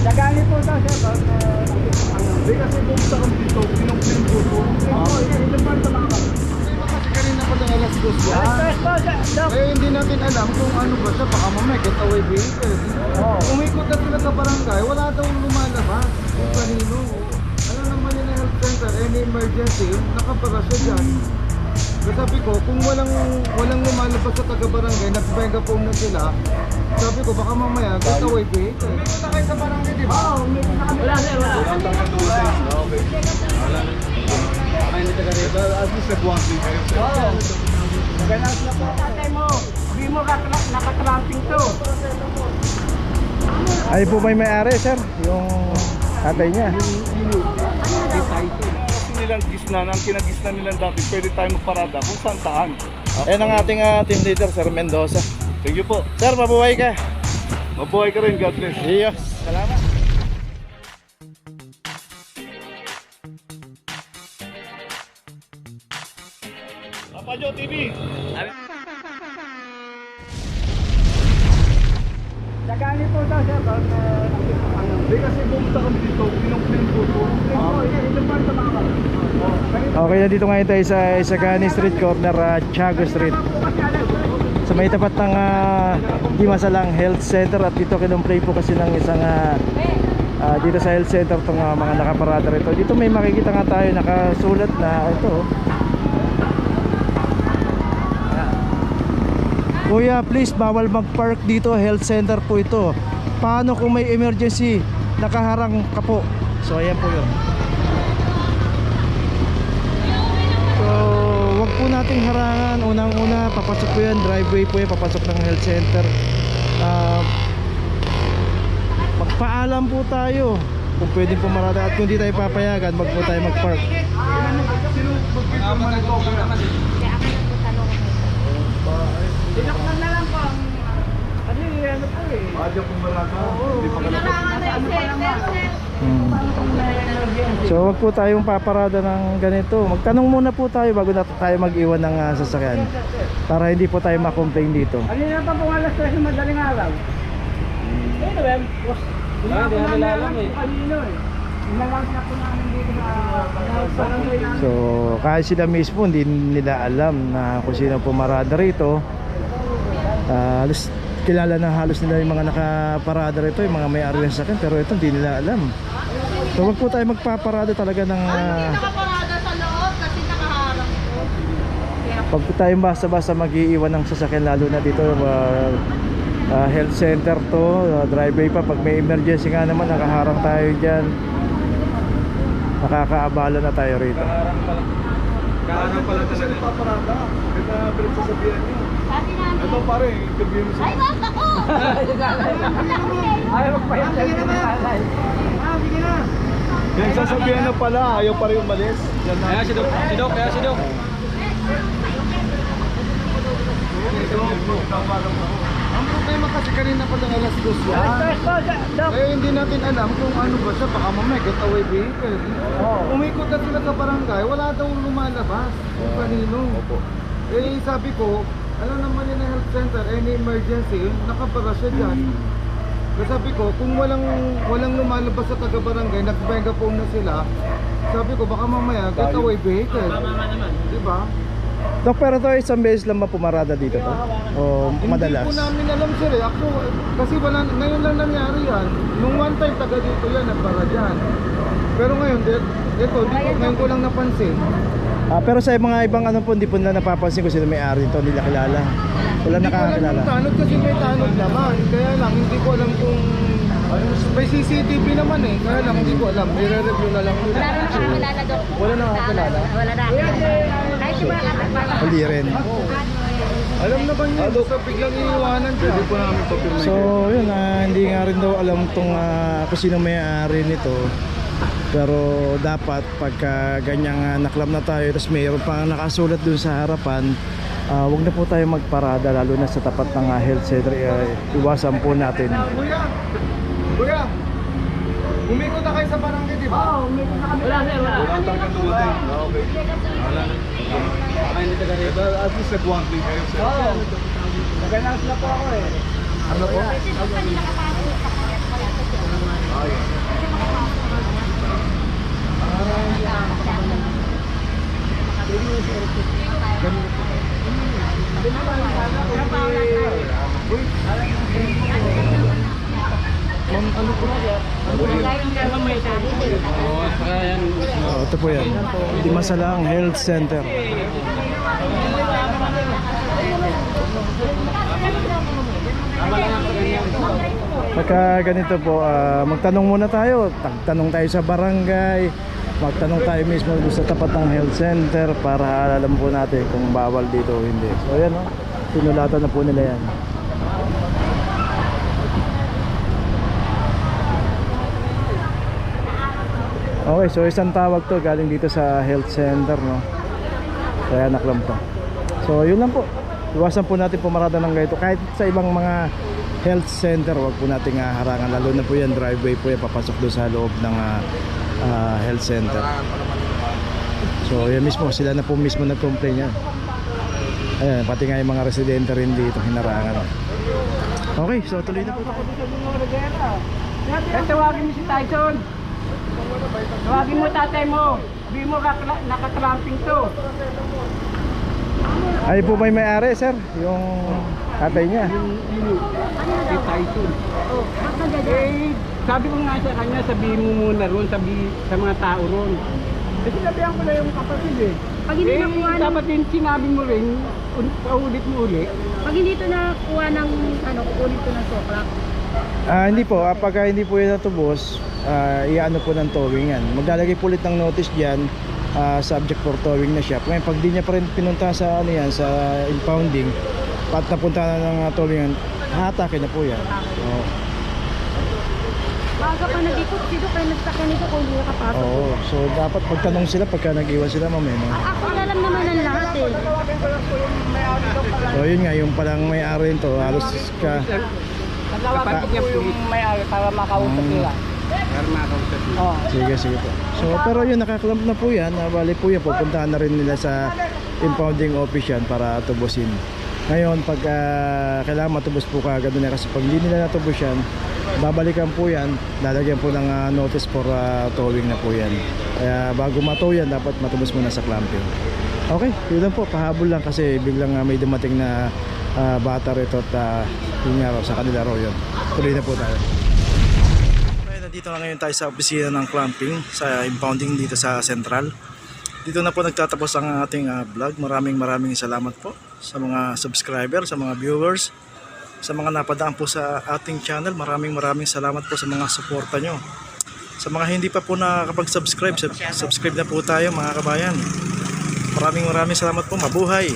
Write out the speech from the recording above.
Sagani po daw siya. Hindi kasi pumunta kami dito, pinong-plane po po. Oo, ito pa ito mga Kasi kanina pa ng alas 2 yan. Alas 2 po, Dok. Eh hindi natin alam kung ano ba siya, baka mamaya getaway vehicle. Oo. Umikot na sila sa barangay, wala daw lumalabas. Kung kanino. Ano naman yung health center, any emergency, nakapara siya dyan. So sabi ko, kung walang lumalabas sa taga-barangay, nag-megaphone na sila, sabi ko, baka mamaya getaway vehicle. Umikot na kayo sa barangay, di ba? Oo, umikot na kami. Wala, sir, wala. Okay. Wala na. Ay, hindi taga rito. At least nag-1 kayo. Oo. Ganas na po. Tatay mo, hindi mo nakatramping to. Ay po may may-ari, sir, yung tatay niya. Nilang gisnan, ang kinagisnan nilang dati, pwede tayo magparada kung saan. Ayan ang ating team leader, Sir Mendoza. Thank you po. Sir, mabuhay ka. Mabuhay ka rin, God bless. Yes, salamat. Papajo TV. Sagani po daw siya. Hindi kasi pumunta kami dito, pinong-plane po po. Oo, ito pa ito mga Okay, nandito ngayon tayo sa Isagani Street Corner, Tiago Street. Sa may tapat ng Dimasalang Health Center. At dito kinumpray po kasi ng isang dito sa health center itong mga nakaparada rito. Dito may makikita nga tayo nakasulat na ito. Kuya, please, bawal mag-park dito, health center po ito. Paano kung may emergency, nakaharang ka po? So ayan po yun. So wag po nating harangan. Unang-una, papasok po yan, driveway po yan, papasok ng health center. Magpaalam po tayo kung pwede po marada. At kung di tayo papayagan, wag po tayo mag-park. Dinakman na lang po. Ano ano po eh. Papajo kung marada, hindi pa So wag po tayong paparada ng ganito. Magtanong muna po tayo bago na tayo mag-iwan ng sasakyan, para hindi po tayo ma-complain dito. Ano na pa pong alas 3 ng madaling araw? Ano ba? Hindi namin alam eh. Kanino eh. Inalang na po namin dito sa So kahit sila mismo hindi nila alam na kung sino pumarada rito. Halos kilala na halos nila yung mga nakaparada rito, yung mga may-ari ng sasakyan, pero ito hindi nila alam. So wag po tayo magpaparada talaga ng nakaparada sa loob kasi nakaharang po. wag po tayong basta-basta mag-iiwan ng sasakyan, lalo na dito health center to, driveway pa. Pag may emergency nga naman, nakaharang tayo dyan, nakakaabala na tayo rito. Kaharang pala talaga paparada. Ito na pinagsasabihan niyo. Sabi namin, Ito pare, interview mo ay siya. wag ako! Ayaw magpahit sa mga nanay. Sige na. Yan sasabihan na pala, ayaw pa rin umalis. Yan na. Kaya si Dok, kaya si Dok. Ang problema kasi kanina pa ng alas 2 yan. Alas 2 po, Dok. Eh hindi natin alam kung ano ba siya, baka mamaya getaway vehicle. Oo. Umikot na sila sa barangay, wala daw lumalabas kung kanino. Eh sabi ko, ano naman yung health center, any emergency, nakapara siya dyan. So sabi ko, kung walang lumalabas sa taga-barangay, nag-megaphone na sila, sabi ko baka mamaya getaway vehicle. Diba? Dok, pero to isang beses lang ba pumarada dito to? O madalas? Hindi po namin alam sir eh. Ako, kasi ngayon lang nangyari yan. Nung one time taga dito yan, nagpara dyan. Pero ngayon, ngayon ko lang napansin. Pero sa mga ibang ano po, hindi po na napapansin ko sila may-ari nito, hindi na kilala. Wala Hindi ko alam nakakilala. yung tanod kasi may tanod naman. Kaya lang, hindi ko alam kung may CCTV naman eh. Kaya lang, hindi ko alam. Nire-review na lang nila. Wala na nakakilala, Dok. Wala na kakilala. Wala na. Kahit yung mga kapatid. Hindi rin. Alam naman yun, sa biglang iiwanan siya. Pwede po namin papirma. So yun, hindi nga rin daw alam tong kung sino may-ari nito. Pero dapat pagka ganyang naklam na tayo, tapos mayroon pang nakasulat dun sa harapan, wag na po tayo magparada, lalo na sa tapat ng health center. Iwasan po natin. Kuya, umikot na kayo sa barangay, di ba? Oo, umikot na kami. Wala, sir, wala. Wala talagang dumating. Okay. Wala na. Ay, hindi taga rito. At least nag-1 kayo, sir. Oo. Naganas na po ako eh. Ano po? Kasi doon kanina kapasok sa kanya. Wala sa siya. ano po? Ito po yan. Dimasalang Health Center. Pagka ganito po, magtanong muna tayo. Tanong tayo sa barangay. Magtanong tayo mismo sa tapat ng health center para alam po natin kung bawal dito o hindi. So yan o, sinulatan na po nila yan. Okay, so isang tawag to galing dito sa health center, no? Kaya naklam to. So yun lang po. Iwasan po natin pumarada ng ganito. Kahit sa ibang mga health center, wag po nating harangan. Lalo na po yan, driveway po yan, papasok doon sa loob ng health center. So yan mismo, sila na po mismo nag-complain yan. Ayan, pati nga yung mga residente rin dito hinarangan. Okay, so tuloy na po. Tawagin mo si Tyson. Tawagin mo tatay mo. Sabi mo nakatramping to. Ay po ba yung may-ari, sir? Yung tatay niya. Si Tyson. Sabi ko nga sa kanya, sabihin mo muna ron, sa mga tao ron. Kasi sinabihan ko na yung kapatid eh. Pag hindi nakuha ng, Dapat din sinabi mo rin, paulit mo ulit. pag hindi ito nakuha ng, kukulit ito ng sokrak. Hindi po, pagka hindi po yan natubos, iano po ng towing yan. Maglalagay po ulit ng notice diyan, subject for towing na siya. Ngayon, pag di niya pa rin pinunta sa ano yan, sa impounding, at napunta na ng towing yan, hatakin na po yan. Oo. Baga pa nag-ikot dito, kaya nagsakyan nito kung hindi nakapasok. Oo, so dapat magtanong sila pagka nag-iwan sila mamaya, no? Ako alam naman ang lahat eh. So yun nga, yung palang may-ari nito, halos ka... Kapatid niya po yung may-ari para makausap nila. Para makausap nila. Sige, sige po. So, pero yun, nakaklamp na po yan. Bali po yan, pupuntahan na rin nila sa impounding office yan para tubusin. Ngayon, pag kailangan matubos po kagad na kasi pag hindi nila natubos yan, babalikan po yan, lalagyan po ng notice for towing na po yan. Kaya bago matow yan, dapat matubos muna sa clamping. Okay, yun lang po, pahabol lang kasi biglang may dumating na bata rito at yun nga raw, sa kanila raw yun. Tuloy na po tayo. Okay, nandito na ngayon tayo sa opisina ng clamping sa impounding dito sa Central. Dito na po nagtatapos ang ating vlog. Maraming salamat po sa mga subscriber, sa mga viewers, sa mga napadaan po sa ating channel. Maraming salamat po sa mga suporta nyo. Sa mga hindi pa po nakakapag-subscribe, subscribe na po tayo mga kabayan. Maraming salamat po. Mabuhay!